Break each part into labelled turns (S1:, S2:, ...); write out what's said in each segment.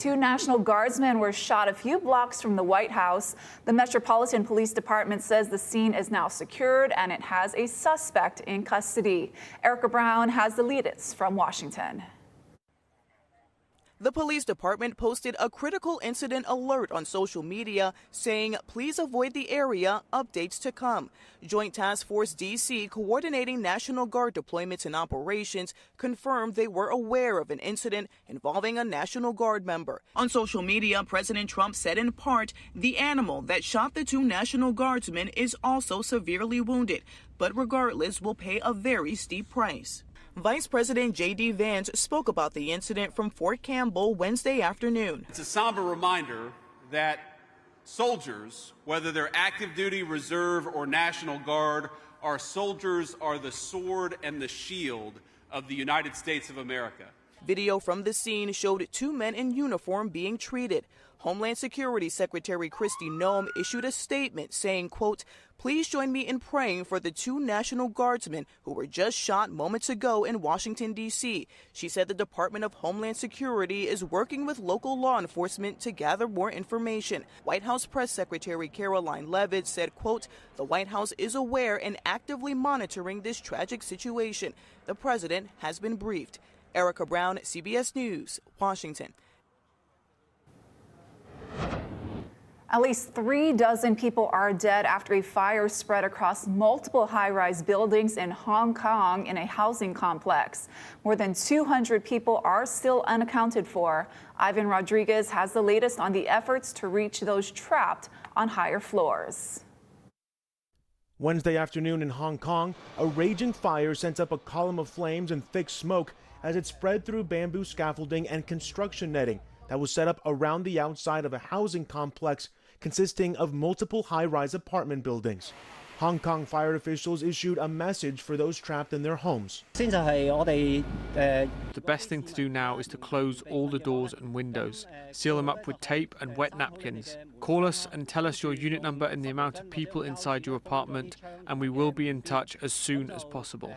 S1: Two National Guardsmen were shot a few blocks from the White House. The Metropolitan Police Department says the scene is now secured and it has a suspect in custody. Erica Brown has the latest from Washington.
S2: The police department posted a critical incident alert on social media saying, please avoid the area, updates to come. Joint Task Force DC, coordinating National Guard deployments and operations, confirmed they were aware of an incident involving a National Guard member. On social media, President Trump said in part, the animal that shot the two National Guardsmen is also severely wounded, but regardless will pay a very steep price. Vice President J.D. Vance spoke about the incident from Fort Campbell Wednesday afternoon.
S3: It's a somber reminder that soldiers, whether they're active duty, reserve, or National Guard, our soldiers are the sword and the shield of the United States of America.
S2: Video from the scene showed two men in uniform being treated. Homeland Security Secretary Kristi Noem issued a statement saying, quote, please join me in praying for the two National Guardsmen who were just shot moments ago in Washington, D.C. She said the Department of Homeland Security is working with local law enforcement to gather more information. White House Press Secretary Caroline Leavitt said, quote, the White House is aware and actively monitoring this tragic situation. The president has been briefed. Erica Brown, CBS News, Washington.
S1: At least 36 people are dead after a fire spread across multiple high-rise buildings in Hong Kong in a housing complex. More than 200 people are still unaccounted for. Ivan Rodriguez has the latest on the efforts to reach those trapped on higher floors.
S4: Wednesday afternoon in Hong Kong, a raging fire sent up a column of flames and thick smoke as it spread through bamboo scaffolding and construction netting that was set up around the outside of a housing complex consisting of multiple high-rise apartment buildings. Hong Kong fire officials issued a message for those trapped in their homes.
S5: The best thing to do now is to close all the doors and windows, seal them up with tape and wet napkins. Call us and tell us your unit number and the amount of people inside your apartment, and we will be in touch as soon as possible.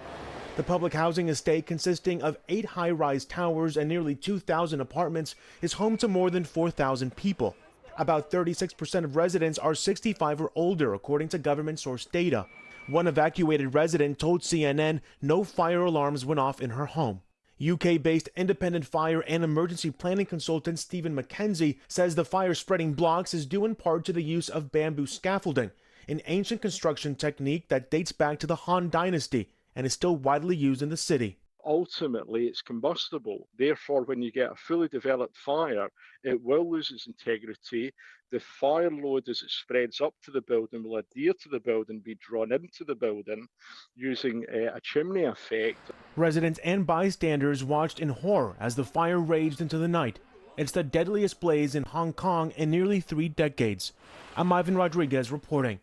S4: The public housing estate, consisting of 8 high-rise towers and nearly 2,000 apartments, is home to more than 4,000 people. About 36% of residents are 65 or older, according to government-sourced data. One evacuated resident told CNN no fire alarms went off in her home. UK-based independent fire and emergency planning consultant Stephen McKenzie says the fire spreading blocks is due in part to the use of bamboo scaffolding, an ancient construction technique that dates back to the Han Dynasty and is still widely used in the city.
S6: Ultimately, it's combustible. Therefore, when you get a fully developed fire, it will lose its integrity. The fire load, as it spreads up to the building, will adhere to the building, be drawn into the building using a chimney effect.
S4: Residents and bystanders watched in horror as the fire raged into the night. It's the deadliest blaze in Hong Kong in nearly 3 decades. I'm Ivan Rodriguez reporting.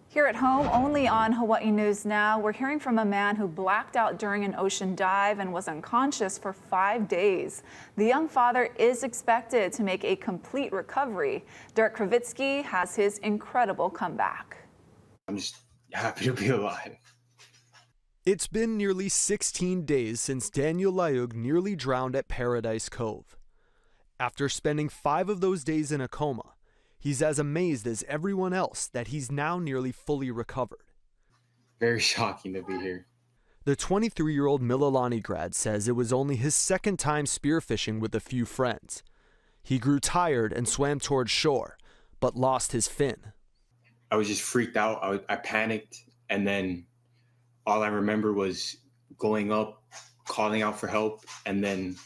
S1: Here at home, only on Hawaii News Now, we're hearing from a man who blacked out during an ocean dive and was unconscious for 5 days. The young father is expected to make a complete recovery. Derek Kravitsky has his incredible comeback.
S7: I'm just happy to be alive.
S8: It's been nearly 16 days since Daniel Laug nearly drowned at Paradise Cove. After spending 5 of those days in a coma, he's as amazed as everyone else that he's now nearly fully recovered.
S7: Very shocking to be here.
S8: The 23-year-old Mililani grad says it was only his 2nd time spearfishing with a few friends. He grew tired and swam towards shore, but lost his fin.
S7: I was just freaked out. I panicked, and then all I remember was going up, calling out for help, and then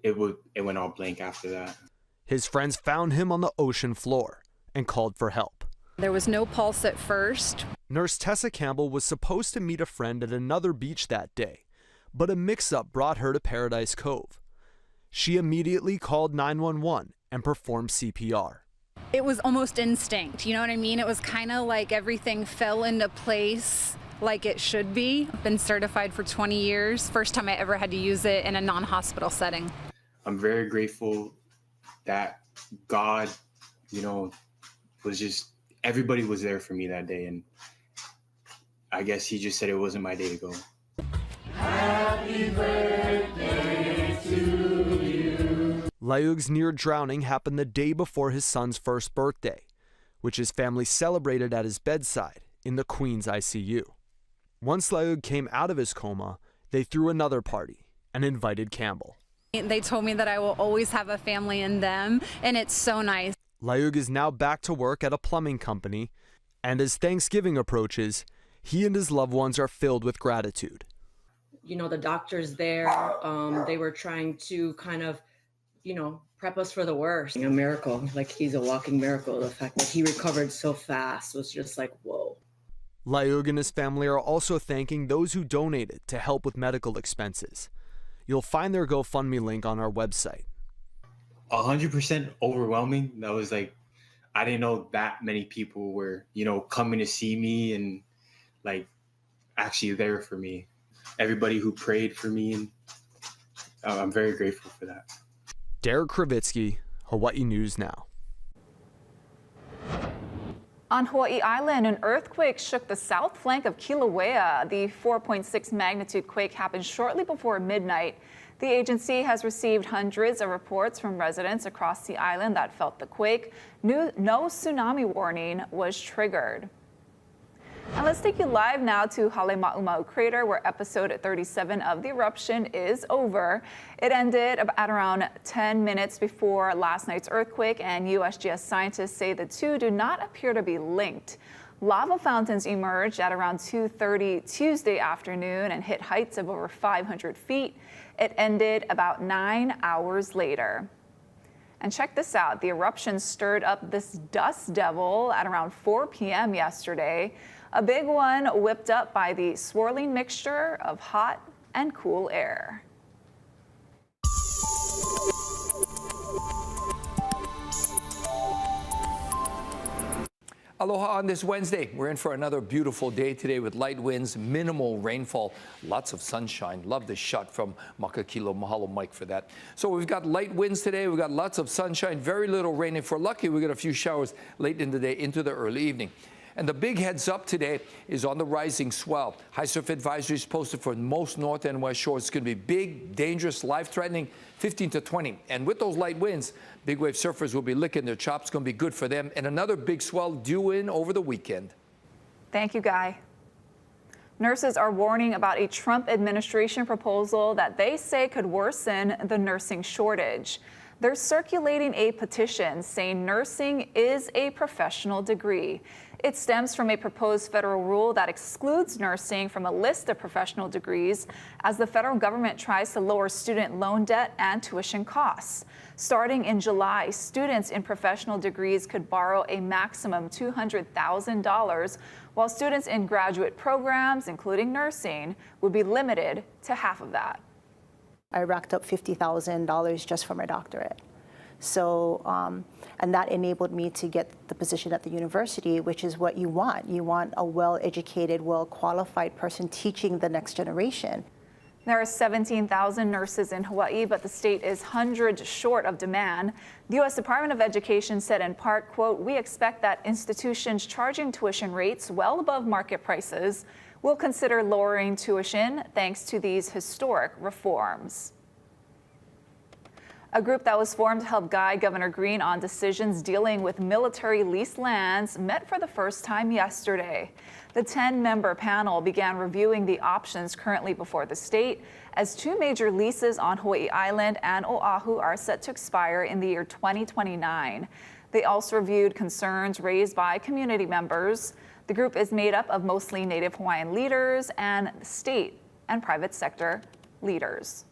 S7: it went all blank after that.
S8: His friends found him on the ocean floor and called for help.
S9: There was no pulse at first.
S8: Nurse Tessa Campbell was supposed to meet a friend at another beach that day, but a mix-up brought her to Paradise Cove. She immediately called 911 and performed CPR.
S9: It was almost instinct, you know what I mean? It was kind of like everything fell into place like it should be. I've been certified for 20 years. First time I ever had to use it in a non-hospital setting.
S7: I'm very grateful that God, was just, everybody was there for me that day. And I guess he just said it wasn't my day to go.
S10: Happy birthday to you.
S8: Layug's near drowning happened the day before his son's first birthday, which his family celebrated at his bedside in the Queen's ICU. Once Layug came out of his coma, they threw another party and invited Campbell.
S9: They told me that I will always have a family in them, and it's so nice.
S8: Layug is now back to work at a plumbing company, and as Thanksgiving approaches, he and his loved ones are filled with gratitude.
S10: You know, the doctors there, they were trying to kind of, prep us for the worst. A miracle, like he's a walking miracle. The fact that he recovered so fast was just like, whoa.
S8: Layug and his family are also thanking those who donated to help with medical expenses. You'll find their GoFundMe link on our website.
S7: 100% overwhelming. That was like, I didn't know that many people were, coming to see me and like actually there for me. Everybody who prayed for me, and I'm very grateful for that.
S8: Derek Kravitsky, Hawaii News Now.
S1: On Hawaii Island, an earthquake shook the south flank of Kilauea. The 4.6 magnitude quake happened shortly before midnight. The agency has received hundreds of reports from residents across the island that felt the quake. No tsunami warning was triggered. And let's take you live now to Halema'uma'u crater, where episode 37 of the eruption is over. It ended at around 10 minutes before last night's earthquake, and USGS scientists say the two do not appear to be linked. Lava fountains emerged at around 2:30 Tuesday afternoon and hit heights of over 500 feet. It ended about 9 hours later. And check this out. The eruption stirred up this dust devil at around 4 p.m. yesterday. A big one whipped up by the swirling mixture of hot and cool air.
S11: Aloha on this Wednesday. We're in for another beautiful day today with light winds, minimal rainfall, lots of sunshine. Love this shot from Makakilo. Mahalo, Mike, for that. So we've got light winds today. We've got lots of sunshine, very little rain. If we're lucky, we get a few showers late in the day into the early evening. And the big heads up today is on the rising swell. High surf advisories posted for most north and west shores. It's going to be big, dangerous, life-threatening, 15 to 20. And with those light winds, big wave surfers will be licking their chops. It's going to be good for them. And another big swell due in over the weekend.
S1: Thank you, Guy. Nurses are warning about a Trump administration proposal that they say could worsen the nursing shortage. They're circulating a petition saying nursing is a professional degree. It stems from a proposed federal rule that excludes nursing from a list of professional degrees as the federal government tries to lower student loan debt and tuition costs. Starting in July, students in professional degrees could borrow a maximum $200,000, while students in graduate programs, including nursing, would be limited to half of that.
S12: I racked up $50,000 just for my doctorate. So, and that enabled me to get the position at the university, which is what you want. You want a well-educated, well-qualified person teaching the next generation.
S1: There are 17,000 nurses in Hawaii, but the state is hundreds short of demand. The U.S. Department of Education said in part, quote, "We expect that institutions charging tuition rates well above market prices will consider lowering tuition thanks to these historic reforms." A group that was formed to help guide Governor Green on decisions dealing with military leased lands met for the first time yesterday. The 10-member panel began reviewing the options currently before the state, as two major leases on Hawaii Island and Oahu are set to expire in the year 2029. They also reviewed concerns raised by community members. The group is made up of mostly Native Hawaiian leaders and state and private sector leaders.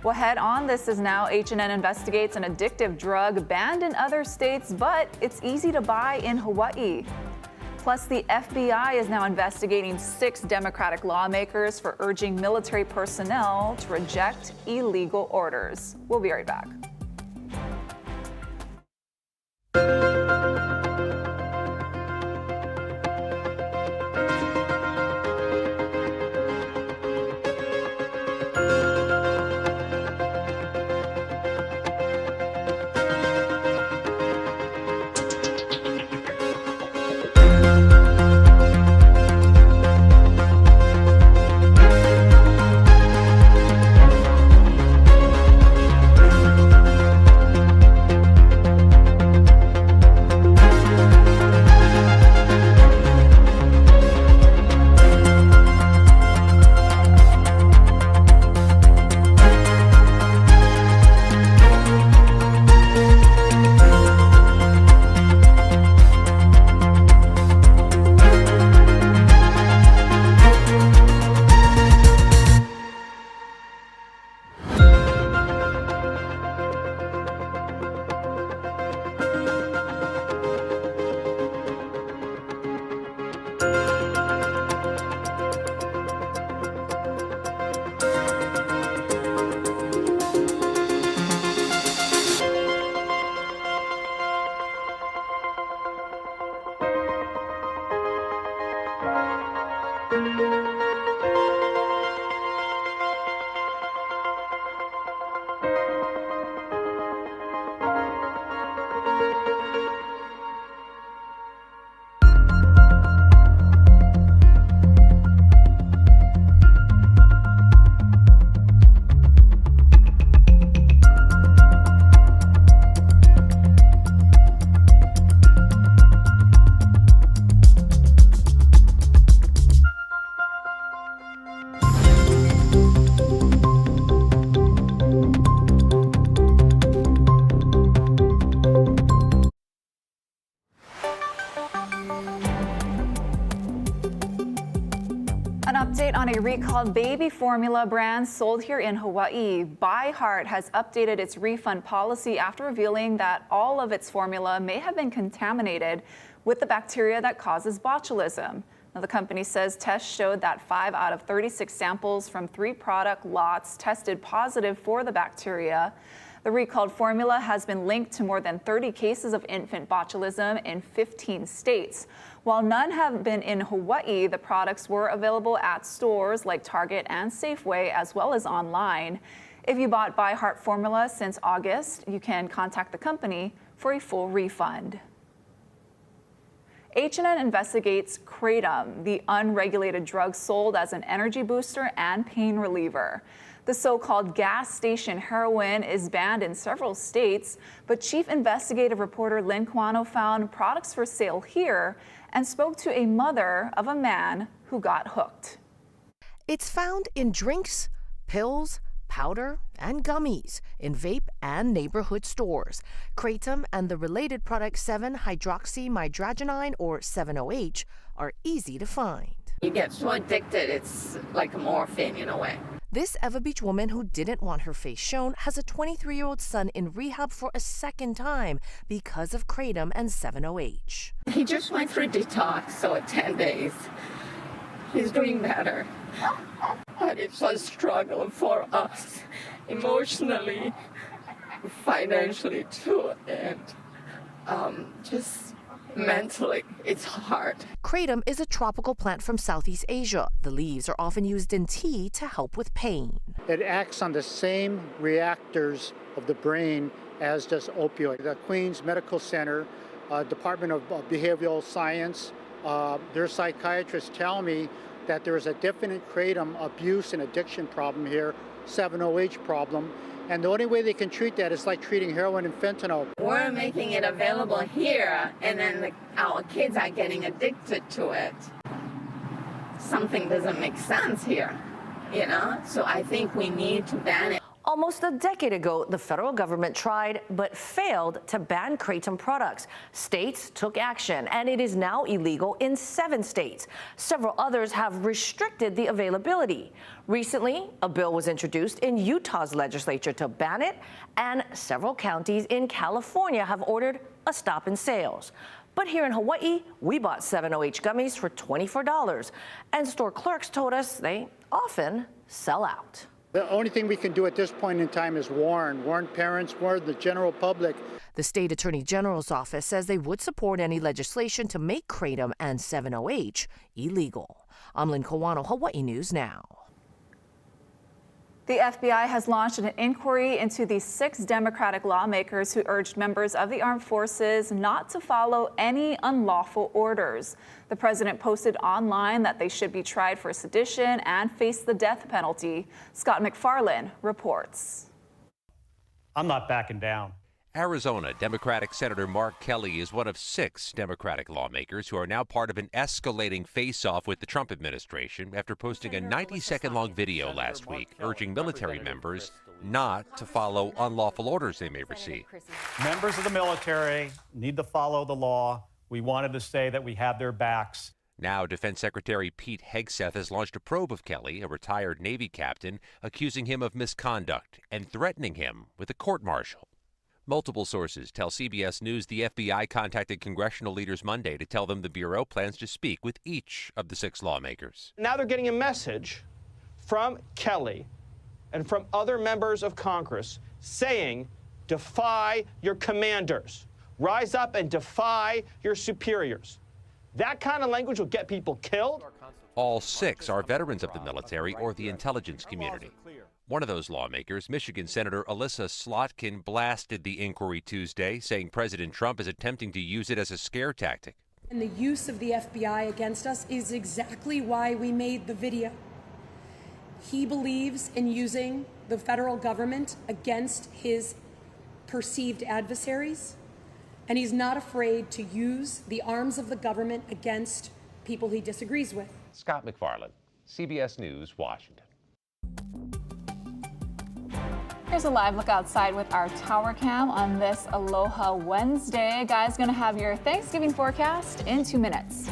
S1: Well, head on, this is now H&N investigates an addictive drug banned in other states, but it's easy to buy in Hawaii. Plus, the FBI is now investigating 6 Democratic lawmakers for urging military personnel to reject illegal orders. We'll be right back. recalled baby formula brand sold here in Hawaii. ByHeart has updated its refund policy after revealing that all of its formula may have been contaminated with the bacteria that causes botulism. Now, the company says tests showed that 5 out of 36 samples from 3 product lots tested positive for the bacteria. The recalled formula has been linked to more than 30 cases of infant botulism in 15 states. While none have been in Hawaii, the products were available at stores like Target and Safeway, as well as online. If you bought ByHeart formula since August, you can contact the company for a full refund. H&N investigates kratom, the unregulated drug sold as an energy booster and pain reliever. The so-called gas station heroin is banned in several states, but Chief Investigative Reporter Lynn Kawano found products for sale here and spoke to a mother of a man who got hooked.
S13: It's found in drinks, pills, powder, and gummies in vape and neighborhood stores. Kratom and the related product 7-hydroxymidragenine, or 7-OH, are easy to find.
S14: You get so addicted, it's like morphine in a way.
S13: This Eva Beach woman who didn't want her face shown has a 23-year-old son in rehab for a second time because of kratom and 7-OH.
S14: He just went through detox, so 10 days. He's doing better. But it's a struggle for us, emotionally, financially too, and just mentally, it's hard.
S13: Kratom is a tropical plant from Southeast Asia. The leaves are often used in tea to help with pain.
S15: It acts on the same reactors of the brain as does opioid. The Queens Medical Center, Department of Behavioral Science, their psychiatrists tell me that there is a definite kratom abuse and addiction problem here, 7-OH problem. And the only way they can treat that is like treating heroin and fentanyl.
S14: We're making it available here, and then our kids are getting addicted to it. Something doesn't make sense here, you know? So I think we need to ban it.
S13: Almost a decade ago, the federal government tried but failed to ban kratom products. States took action, and it is now illegal in 7 states. Several others have restricted the availability. Recently, a bill was introduced in Utah's legislature to ban it, and several counties in California have ordered a stop in sales. But here in Hawaii, we bought 7-OH gummies for $24, and store clerks told us they often sell out.
S15: The only thing we can do at this point in time is warn parents, warn the general public.
S13: The state attorney general's office says they would support any legislation to make kratom and 7-OH illegal. I'm Lynn Kawano, Hawaii News Now.
S1: The FBI has launched an inquiry into the 6 Democratic lawmakers who urged members of the armed forces not to follow any unlawful orders. The president posted online that they should be tried for sedition and face the death penalty. Scott McFarlane reports.
S16: I'm not backing down.
S17: Arizona Democratic Senator Mark Kelly is one of 6 Democratic lawmakers who are now part of an escalating face-off with the Trump administration after posting a 90-second-long video last week urging military members not to follow unlawful orders they may receive.
S16: Members of the military need to follow the law. We wanted to say that we have their backs.
S17: Now, Defense Secretary Pete Hegseth has launched a probe of Kelly, a retired Navy captain, accusing him of misconduct and threatening him with a court-martial. Multiple sources tell CBS News the FBI contacted congressional leaders Monday to tell them the Bureau plans to speak with each of the 6 lawmakers.
S18: Now they're getting a message from Kelly and from other members of Congress saying, defy your commanders. Rise up and defy your superiors. That kind of language will get people killed.
S17: All 6 are veterans of the military or the intelligence community. One of those lawmakers, Michigan Senator Alyssa Slotkin, blasted the inquiry Tuesday, saying President Trump is attempting to use it as a scare tactic.
S19: And the use of the FBI against us is exactly why we made the video. He believes in using the federal government against his perceived adversaries, and he's not afraid to use the arms of the government against people he disagrees with.
S17: Scott McFarlane, CBS News, Washington.
S1: Here's a live look outside with our tower cam on this Aloha Wednesday. Guys, going to have your Thanksgiving forecast in 2 minutes.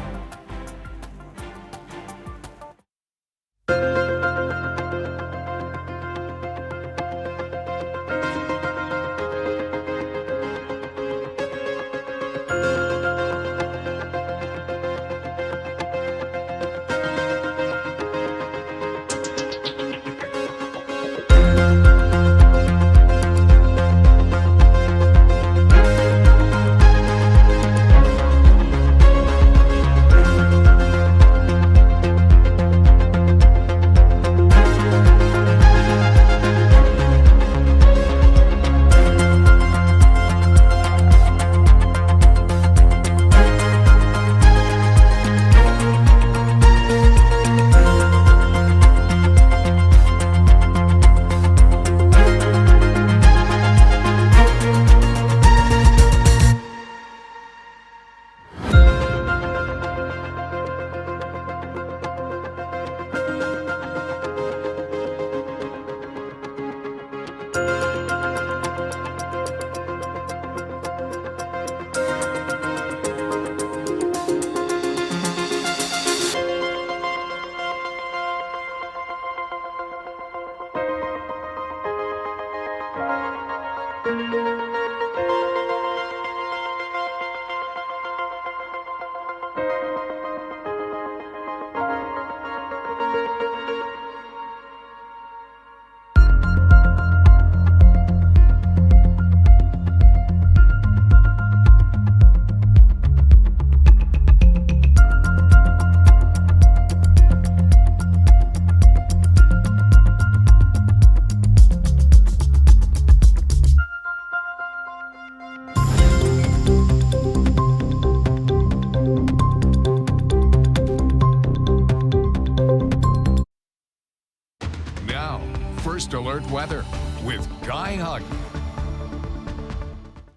S20: with Guy Huggy.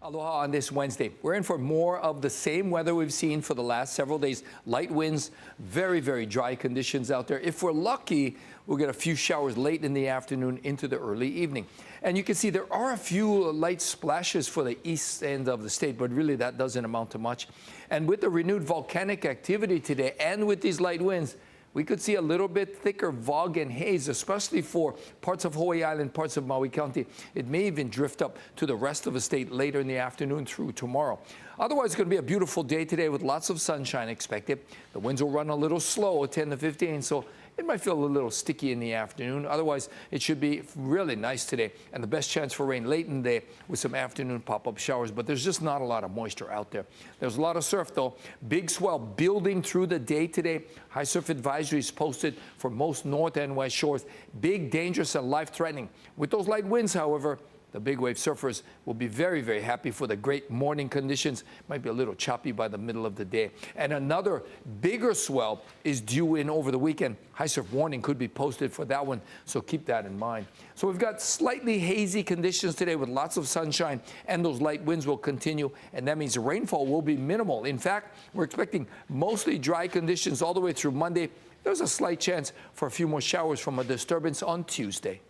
S11: Aloha on this Wednesday. We're in for more of the same weather we've seen for the last several days. Light winds, very, very dry conditions out there. If we're lucky, we'll get a few showers late in the afternoon into the early evening. And you can see there are a few light splashes for the east end of the state, but really that doesn't amount to much. And with the renewed volcanic activity today and with these light winds, we could see a little bit thicker fog and haze, especially for parts of Hawaii Island, parts of Maui County. It may even drift up to the rest of the state later in the afternoon through tomorrow. Otherwise, it's going to be a beautiful day today with lots of sunshine expected. The winds will run a little slow, 10 to 15, so it might feel a little sticky in the afternoon. Otherwise, it should be really nice today. And the best chance for rain late in the day with some afternoon pop-up showers. But there's just not a lot of moisture out there. There's a lot of surf, though. Big swell building through the day today. High surf advisories posted for most north and west shores. Big, dangerous, and life-threatening. With those light winds, however, the big wave surfers will be very, very happy for the great morning conditions. Might be a little choppy by the middle of the day. And another bigger swell is due in over the weekend. High surf warning could be posted for that one, so keep that in mind. So we've got slightly hazy conditions today with lots of sunshine, and those light winds will continue, and that means the rainfall will be minimal. In fact, we're expecting mostly dry conditions all the way through Monday. There's a slight chance for a few more showers from a disturbance on Tuesday.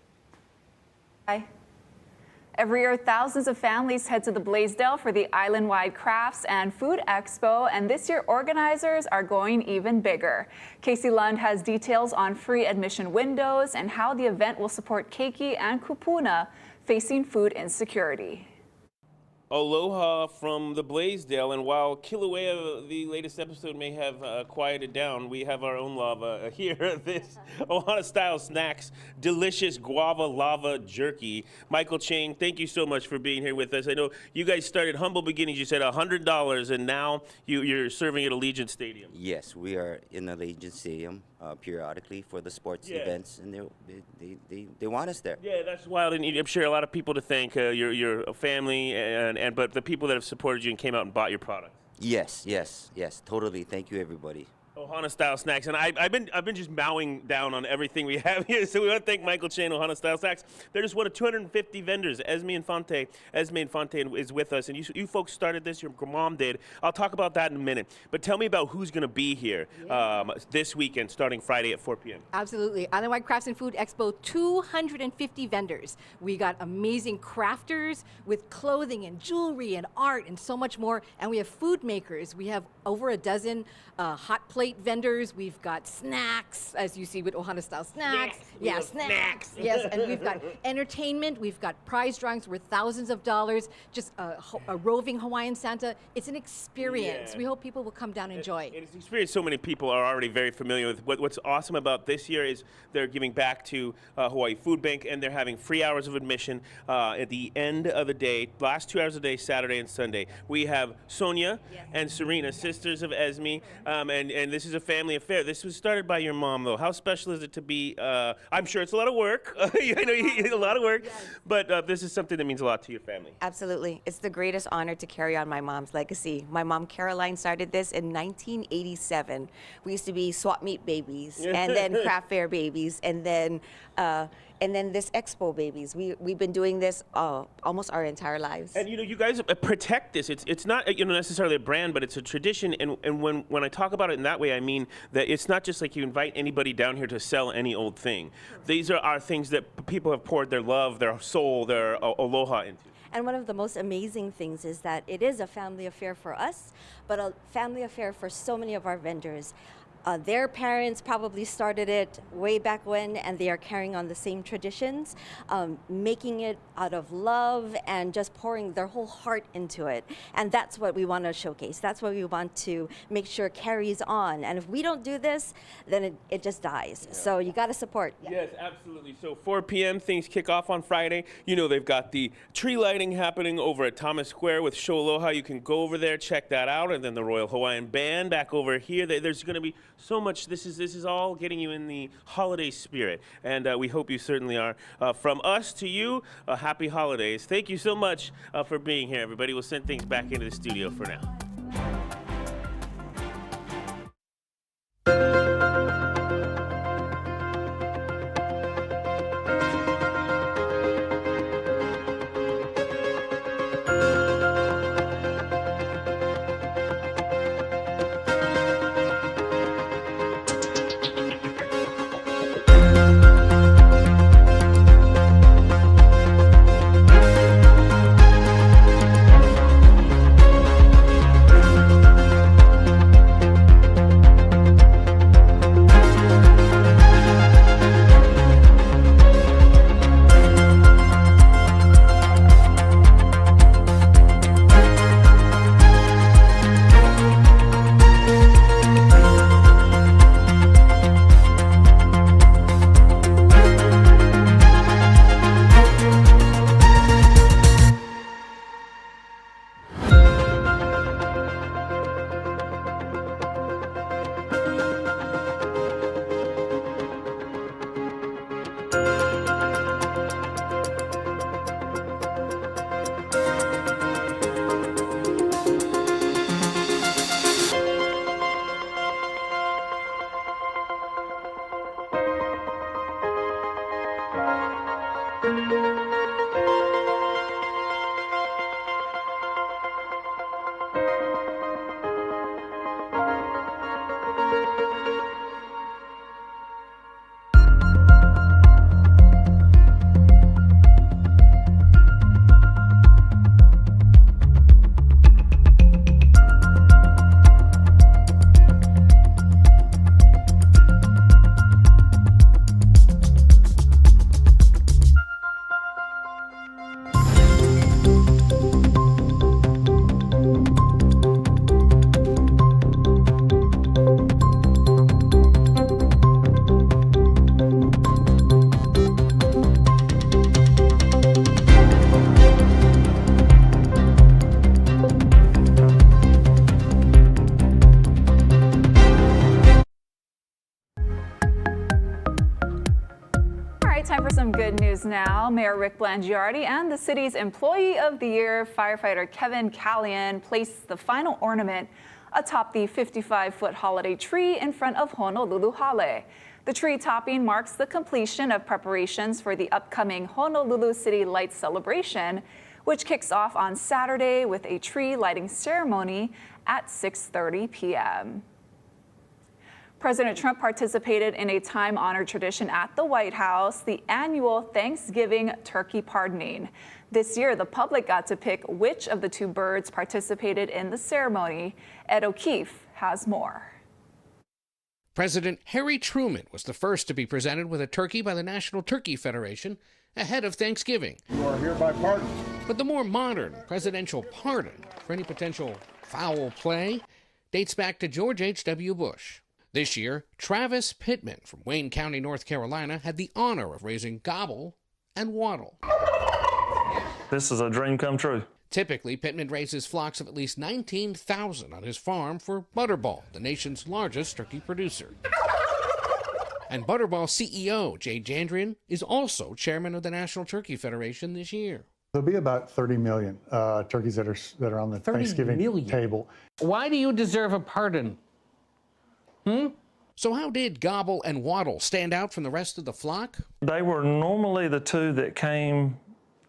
S1: Bye. Every year, thousands of families head to the Blaisdell for the Islandwide Crafts and Food Expo, and this year organizers are going even bigger. Casey Lund has details on free admission windows and how the event will support Keiki and Kupuna facing food insecurity.
S21: Aloha from the Blaisdell, and while Kilauea, the latest episode, may have quieted down, we have our own lava here. This Ohana-style snacks, delicious guava lava jerky. Michael Chang, thank you so much for being here with us. I know you guys started humble beginnings. You said $100, and now you're serving at Allegiant Stadium.
S22: Yes, we are in Allegiant Stadium periodically for the sports events, and they want us there.
S21: Yeah, that's wild, and I'm sure a lot of people to thank, your family, but the people that have supported you and came out and bought your product.
S22: Yes, totally. Thank you, everybody.
S21: Ohana-style snacks, and I've been just mowing down on everything we have here. So we want to thank Michael Chain, Ohana-style snacks. They're just one of 250 vendors. Esme Infante is with us, and you folks started this. Your mom did. I'll talk about that in a minute. But tell me about who's going to be here this weekend, starting Friday at 4 p.m.
S23: Absolutely. Islandwide Crafts and Food Expo, 250 vendors. We got amazing crafters with clothing and jewelry and art and so much more. And we have food makers. We have over a dozen hot plate vendors. We've got snacks, as you see with Ohana-style snacks. Snacks. Yes, and we've got entertainment. We've got prize drawings worth thousands of dollars. Just a roving Hawaiian Santa. It's an experience.
S21: Yeah.
S23: We hope people will come down and enjoy.
S21: It's an experience so many people are already very familiar with. What's awesome about this year is they're giving back to Hawaii Food Bank, and they're having free hours of admission at the end of the day, last 2 hours a day, Saturday and Sunday. We have Sonia and Serena, sisters of Esme, and this is a family affair. This was started by your mom, though. How special is it to be, I'm sure it's a lot of work. I know a lot of work, but this is something that means a lot to your family.
S24: Absolutely. It's the greatest honor to carry on my mom's legacy. My mom, Caroline, started this in 1987. We used to be swap meet babies, and then craft fair babies, and then this Expo babies. We've been doing this almost our entire lives.
S21: And you guys protect this. It's not necessarily a brand, but it's a tradition. And when I talk about it in that way, I mean that it's not just like you invite anybody down here to sell any old thing. These are things that people have poured their love, their soul, their aloha into.
S24: And one of the most amazing things is that it is a family affair for us, but a family affair for so many of our vendors. Their parents probably started it way back when, and they are carrying on the same traditions, making it out of love and just pouring their whole heart into it. And that's what we want to showcase. That's what we want to make sure carries on. And if we don't do this, then it just dies. Yeah. So you got to support.
S21: Yes, absolutely. So 4 p.m. things kick off on Friday. They've got the tree lighting happening over at Thomas Square with Show Aloha. You can go over there, check that out. And then the Royal Hawaiian Band back over here. There's going to be so much. This is all getting you in the holiday spirit, and we hope you certainly are. From us to you, happy holidays. Thank you so much for being here, everybody. We'll send things back into the studio for now.
S1: Time for some good news now. Mayor Rick Blangiardi and the city's Employee of the Year firefighter Kevin Callion placed the final ornament atop the 55-foot holiday tree in front of Honolulu Hale. The tree topping marks the completion of preparations for the upcoming Honolulu City Lights celebration, which kicks off on Saturday with a tree lighting ceremony at 6:30 p.m. President Trump participated in a time-honored tradition at the White House, the annual Thanksgiving turkey pardoning. This year, the public got to pick which of the two birds participated in the ceremony. Ed O'Keefe has more.
S2: President Harry Truman was the first to be presented with a turkey by the National Turkey Federation ahead of Thanksgiving.
S3: You are hereby pardoned.
S2: But the more modern presidential pardon for any potential foul play dates back to George H.W. Bush. This year, Travis Pittman from Wayne County, North Carolina, had the honor of raising Gobble and Waddle.
S5: This is a dream come true.
S2: Typically, Pittman raises flocks of at least 19,000 on his farm for Butterball, the nation's largest turkey producer. And Butterball CEO Jay Jandrian is also chairman of the National Turkey Federation this year.
S3: There'll be about 30 million turkeys that are on the Thanksgiving table.
S2: Why do you deserve a pardon? So how did Gobble and Waddle stand out from the rest of the flock?
S5: They were normally the two that came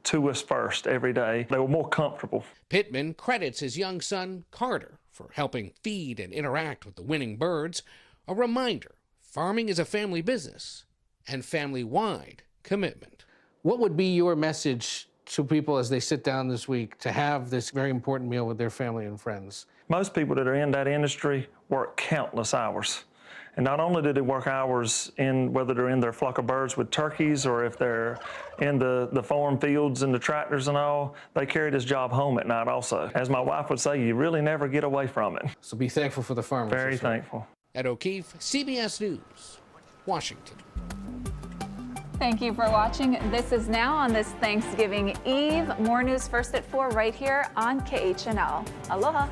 S5: to us first every day. They were more comfortable.
S2: Pittman credits his young son, Carter, for helping feed and interact with the winning birds, a reminder farming is a family business and family-wide commitment. What would be your message to people as they sit down this week to have this very important meal with their family and friends?
S5: Most people that are in that industry work countless hours. And not only do they work hours in whether they're in their flock of birds with turkeys or if they're in the farm fields and the tractors and all, they carry this job home at night also. As my wife would say, you really never get away from it.
S2: So be thankful for the farmers.
S5: Very thankful.
S2: Ed O'Keefe, CBS News, Washington.
S1: Thank you for watching. This is Now on this Thanksgiving Eve. More news first at 4 right here on KHNL. Aloha.